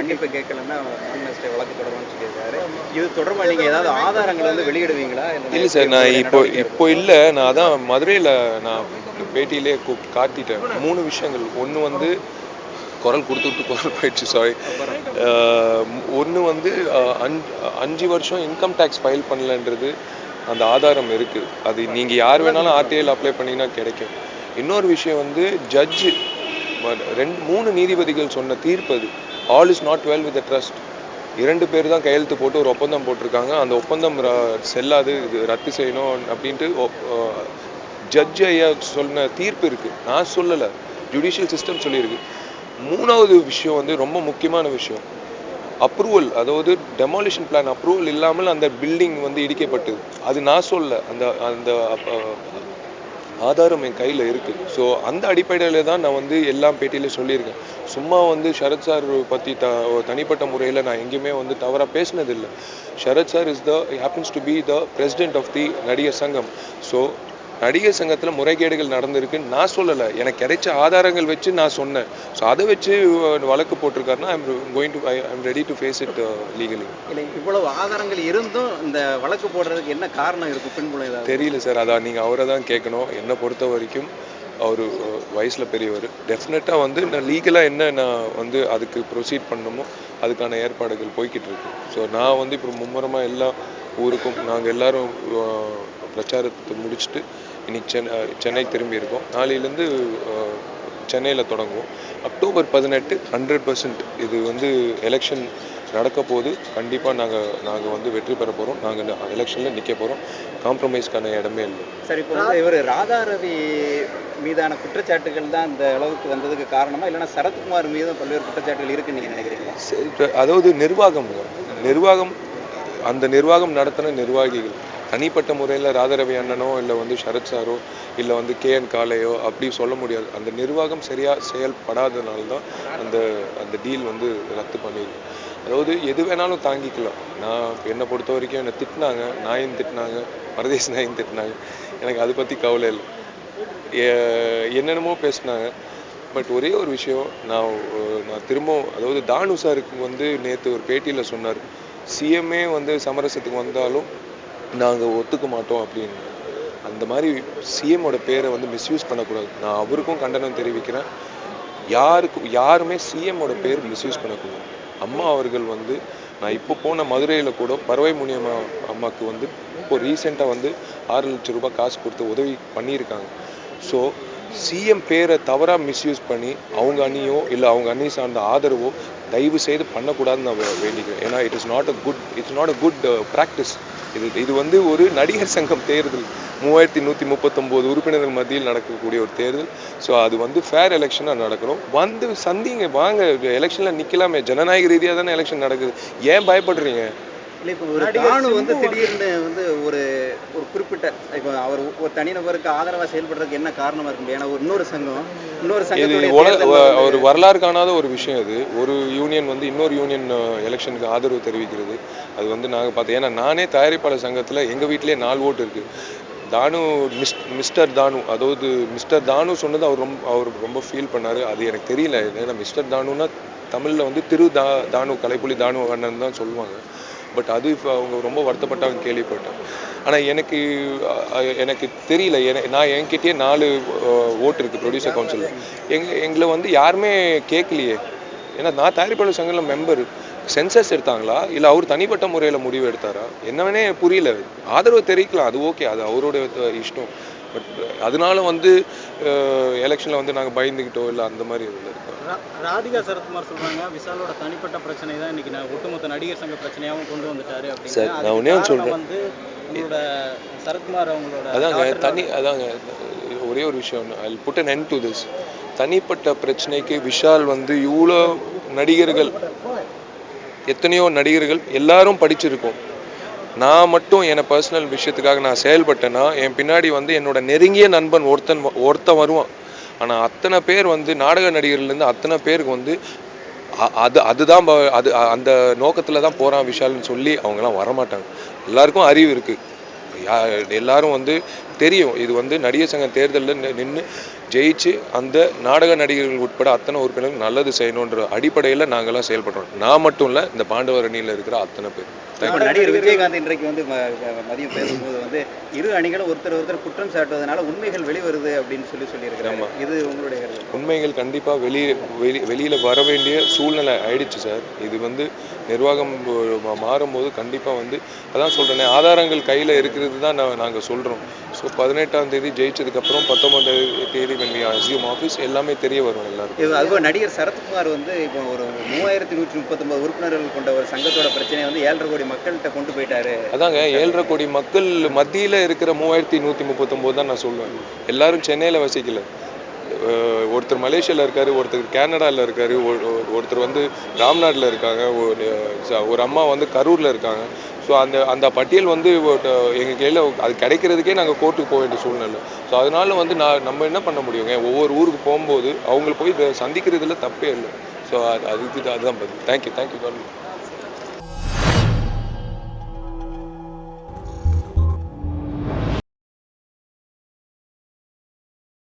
மன்னிப்பு கேட்கலன்னா மினிஸ்டர் வழக்கு தொடரும்னு சொல்லியிருக்காரு. இது தொடர்பாக நீங்கள் ஏதாவது ஆதாரங்களை வந்து வெளியிடுவீங்களா? இல்லை சார், நான் இப்போ இல்லை, நான் அதான் மதுரையில் நான் பேட்டியிலே காட்டிட்டேன் 3 விஷயங்கள். ஒன்று வந்து குரல் கொடுத்துட்டு குரல் போயிடுச்சு, சாரி. ஒன்று வந்து 5 வருஷம் இன்கம் டேக்ஸ் ஃபைல் பண்ணலன்றது அந்த ஆதாரம் இருக்குது. அது நீங்கள் யார் வேணாலும் ஆர்டிஐயில் அப்ளை பண்ணிங்கன்னா கிடைக்கும். இன்னொரு விஷயம் வந்து ஜட்ஜு 3 நீதிபதிகள் சொன்ன தீர்ப்பு, அது all is not well with the trust. 2 பேர் தான் கையெழுத்து போட்டு ஒரு ஒப்பந்தம் போட்டிருக்காங்க. அந்த ஒப்பந்தம் செல்லாது, இது ரத்து செய்யணும் அப்படின்ட்டு ஜட்ஜ் ஐயா சொன்ன தீர்ப்பு இருக்குது. நான் சொல்லலை, ஜுடிஷியல் சிஸ்டம் சொல்லியிருக்கு. 3வது விஷயம் வந்து ரொம்ப முக்கியமான விஷயம், அப்ரூவல். அதாவது டெமாலிஷன் பிளான் அப்ரூவல் இல்லாமல் அந்த பில்டிங் வந்து இடிக்கப்பட்டது. அது நான் சொல்ல, அந்த அந்த ஆதாரம் என் கையில் இருக்குது. ஸோ அந்த அடிப்படையில் தான் நான் வந்து எல்லா பேட்டியிலையும் சொல்லியிருக்கேன். சும்மா வந்து சரத் சார் பற்றி தனிப்பட்ட முறையில் நான் எங்கேயுமே வந்து தவறாக பேசினதில்லை. Sarath sir happens to be the president of the Nadigar Sangam. So நடிகர் சங்கத்தில் முறைகேடுகள் நடந்திருக்குன்னு நான் சொல்லலை, எனக்கு கிடைச்ச ஆதாரங்கள் வச்சு நான் சொன்னேன். ஸோ அதை வச்சு வழக்கு போட்டிருக்காருன்னா I'm ready to face it legally. இல்லை, இவ்வளவு ஆதாரங்கள் இருந்தும் இந்த வழக்கு போடுறதுக்கு என்ன காரணம் இருக்குது? பின்புலம் தெரியல சார், அதான் நீங்கள் அவரை தான் கேட்கணும். என்னை பொறுத்த வரைக்கும் அவர் வயசில் பெரியவர். டெஃபினட்டாக வந்து நான் லீகலாக என்ன நான் வந்து அதுக்கு ப்ரொசீட் பண்ணணுமோ அதுக்கான ஏற்பாடுகள் போய்கிட்டு இருக்கு. ஸோ நான் வந்து இப்போ மும்முரமாக எல்லா ஊருக்கும் நாங்கள் எல்லோரும் பிரச்சாரத்தை முடிச்சுட்டு இன்னைக்கு சென்னை திரும்பி இருக்கோம். நாளையிலேருந்து சென்னையில் தொடங்குவோம். அக்டோபர் 18 100% இது வந்து எலெக்ஷன் நடக்க போது. கண்டிப்பாக நாங்கள் வந்து வெற்றி பெற போகிறோம். நாங்கள் எலெக்ஷனில் நிற்க போகிறோம். காம்ப்ரமைஸ்க்கான இடமே இல்லை. சரி, இப்போ வந்து இவர் ராதாரவி மீதான குற்றச்சாட்டுகள் தான் இந்த அளவுக்கு வந்ததுக்கு காரணமா, இல்லைன்னா சரத்குமார் மீதும் பல்வேறு குற்றச்சாட்டுகள் இருக்குன்னு நீங்கள் நினைக்கிறீங்களா? சரி, அதாவது நிர்வாகம் அந்த நிர்வாகம் நடத்தின நிர்வாகிகள் தனிப்பட்ட முறையில் ராதாரவி அண்ணனோ இல்லை வந்து சரத் சாரோ இல்லை வந்து KN காளையோ அப்படி சொல்ல முடியாது. அந்த நிர்வாகம் சரியாக செயல்படாதனால தான் அந்த டீல் வந்து ரத்து பண்ணியிருக்கு. அதாவது எது வேணாலும் தாங்கிக்கலாம். என்னை பொறுத்த வரைக்கும் என்னை திட்டினாங்க, நாயும் திட்டினாங்க, பரதேசி நாயும் திட்டினாங்க. எனக்கு அதை பற்றி கவலை இல்லை. என்னென்னமோ பேசினாங்க. பட் ஒரே ஒரு விஷயம் நான் திரும்பவும், அதாவது தானு சாருக்கு வந்து நேற்று ஒரு பேட்டியில் சொன்னார், சிஎம்ஏ வந்து சமரசத்துக்கு வந்தாலும் நாங்கள் ஒத்துக்க மாட்டோம் அப்படின்னு. அந்த மாதிரி சிஎம்மோட பேரை வந்து மிஸ்யூஸ் பண்ணக்கூடாது. நான் அவருக்கும் கண்டனம் தெரிவிக்கிறேன். யாருமே சிஎம்மோட பேர் மிஸ்யூஸ் பண்ணக்கூடாது. அம்மா அவர்கள் வந்து, நான் இப்போ போன மதுரையில் கூட பறவை முனியம்மா அம்மாவுக்கு வந்து இப்போ ரீசெண்டாக வந்து 6 லட்சம் ரூபாய் காசு கொடுத்து உதவி பண்ணியிருக்காங்க. ஸோ சிஎம் பேரை தவறாக மிஸ்யூஸ் பண்ணி அவங்க அணியோ இல்லை அவங்க அணி சார்ந்த ஆதரவோ தயவு செய்து பண்ணக்கூடாதுன்னு நான் வேண்டிக்கிறேன். ஏன்னா it's not a good practice. இது வந்து ஒரு நடிகர் சங்கம் தேர்தல், 3139 உறுப்பினர்கள் மத்தியில் நடக்கக்கூடிய ஒரு தேர்தல். ஸோ அது வந்து ஃபேர் எலெக்ஷனாக நடக்கணும். வந்து சந்திங்க, வாங்க, எலெக்ஷனில் நிற்கலாமே. ஜனநாயக ரீதியாக தானே எலெக்ஷன் நடக்குது, ஏன் பயப்படுறீங்க? இல்லை, இப்போ ஒரு தானு வந்து திடீர்னு வந்து ஒரு குறிப்பிட்ட, இப்போ அவர் ஒரு தனிநபருக்கு ஆதரவாக செயல்படுறதுக்கு என்ன காரணமாக இருக்கும்? ஏன்னா இன்னொரு சங்கம் ஒரு வரலாறு காணாத ஒரு விஷயம். இது ஒரு யூனியன் வந்து இன்னொரு யூனியன் எலெக்ஷனுக்கு ஆதரவு தெரிவிக்கிறது. அது வந்து நாங்கள் பார்த்தோம். ஏன்னா நானே தயாரிப்பாளர் சங்கத்தில் எங்கள் வீட்டிலே 4 ஓட்டு இருக்குது. தானு மிஸ்டர் தானு, அதாவது மிஸ்டர் தானு சொன்னது அவர் ரொம்ப ஃபீல் பண்ணார். அது எனக்கு தெரியல. ஏன்னா மிஸ்டர் தானுன்னா தமிழில் வந்து தானு கலைப்புலி தானு அண்ணன் தான் சொல்லுவாங்க. பட் அது இப்போ அவங்க ரொம்ப வருத்தப்பட்டாங்க கேள்விப்பட்டேன். ஆனால் எனக்கு தெரியல. நான் என்கிட்டயே 4 ஓட்டு இருக்குது ப்ரொடியூசர் கவுன்சிலில். எங்களை வந்து யாருமே கேட்கலையே. ஏன்னா நான் தயாரிப்பாளர் சங்கத்தில் மெம்பர். சென்சஸ் எடுத்தாங்களா இல்லை அவர் தனிப்பட்ட முறையில் முடிவு எடுத்தாரா என்னவனே புரியல. ஆதரவு தெரிவிக்கலாம், அது ஓகே, அது அவரோட இஷ்டம். பட் அதனால வந்து எலெக்ஷனில் வந்து நாங்கள் பயந்துக்கிட்டோம் இல்லை, அந்த மாதிரி இதில் இருக்கோம். ராதிகா சரத்குமார் சொல்றாங்க, விஷாலோட தனிப்பட்ட பிரச்சனை தான் இன்னைக்கு ஒட்டுமொத்த நடிகர் சங்க பிரச்சனையாகவும் கொண்டு வந்துட்டாரு அப்படின்னு. சார், நான் ஒன்றே சொல்கிறேன், வந்து உங்களோட சரத்குமார் அவங்களோட அதாங்க ஒரே ஒரு விஷயம், I will put an end to this. தனிப்பட்ட பிரச்சனைக்கு விஷால் வந்து இவ்வளோ நடிகர்கள், எத்தனையோ நடிகர்கள் எல்லாரும் படிச்சிருக்கோம். நான் மட்டும் என் பர்சனல் விஷயத்துக்காக நான் செயல்பட்டேன்னா என் பின்னாடி வந்து என்னோட நெருங்கிய நண்பன் ஒருத்தன் வருவான். ஆனால் அத்தனை பேர் வந்து நாடக நடிகர்லேருந்து அத்தனை பேருக்கு வந்து அதுதான் அந்த நோக்கத்தில் தான் போகிறான் விஷால்னு சொல்லி அவங்கெல்லாம் வரமாட்டாங்க. எல்லாருக்கும் அறிவு இருக்குது. எல்லாரும் வந்து தெரியும் இது வந்து நடிகர் சங்க தேர்தலில் நின்று ஜெயிச்சு அந்த நாடக நடிகர்கள் உட்பட அத்தனை உறுப்பினர்கள் நல்லது செய்யணுன்ற அடிப்படையில் நாங்கள்லாம் செயல்படுறோம். நான் மட்டும் இல்லை, இந்த பாண்டவர் அணியில் இருக்கிற அத்தனை பேர். நடிகர் விஜயகாந்த் இன்றைக்கு வந்து மதியம் பேசும்போது வந்து இரு அணிகளும் ஒருத்தர் குற்றம் சாட்டுவதனால உண்மைகள் வெளிவருது அப்படின்னு சொல்லியிருக்கிறாங்க. இது உங்களுடைய உண்மைகள் கண்டிப்பாக வெளியில் வர வேண்டிய சூழ்நிலை ஆயிடுச்சு சார். இது வந்து நிர்வாகம் மாறும்போது கண்டிப்பாக வந்து அதான் சொல்கிறேனே, ஆதாரங்கள் கையில் இருக்கிறது தான் நாங்கள் சொல்கிறோம். ஸோ 18ஆம் தேதி ஜெயிச்சதுக்கப்புறம் 19ஆம் தேதி when we assume ஆஃபீஸ் எல்லாமே தெரிய வரும் எல்லாருக்கும். அதுவும் நடிகர் சரத்குமார் வந்து இப்போ ஒரு 3139 உறுப்பினர்கள் கொண்ட ஒரு சங்கத்தோட பிரச்சனையை வந்து 7.5 கோடி மக்கள்கிட்ட கொண்டு போயிட்டாரு. அதாங்க 7.5 கோடி மக்கள் மத்தியில் இருக்கிற 3139 தான் நான் சொல்லுவேன். எல்லாரும் சென்னையில் வசிக்கல. ஒருத்தர் மலேசியாவில் இருக்காரு, ஒருத்தர் கேனடாவில் இருக்காரு, ஒருத்தர் வந்து ராம்நாட்டில் இருக்காங்க, ஒரு அம்மா வந்து கரூரில் இருக்காங்க. ஸோ அந்த பட்டியல் வந்து எங்கள் கையில் அது கிடைக்கிறதுக்கே நாங்கள் கோர்ட்டுக்கு போக வேண்டிய சூழ்நிலை. ஸோ அதனால வந்து நம்ம என்ன பண்ண முடியுங்க, ஒவ்வொரு ஊருக்கு போகும்போது அவங்களை போய் சந்திக்கிறதுல தப்பே இல்லை. ஸோ அதுதான் பதில். தேங்க்யூ.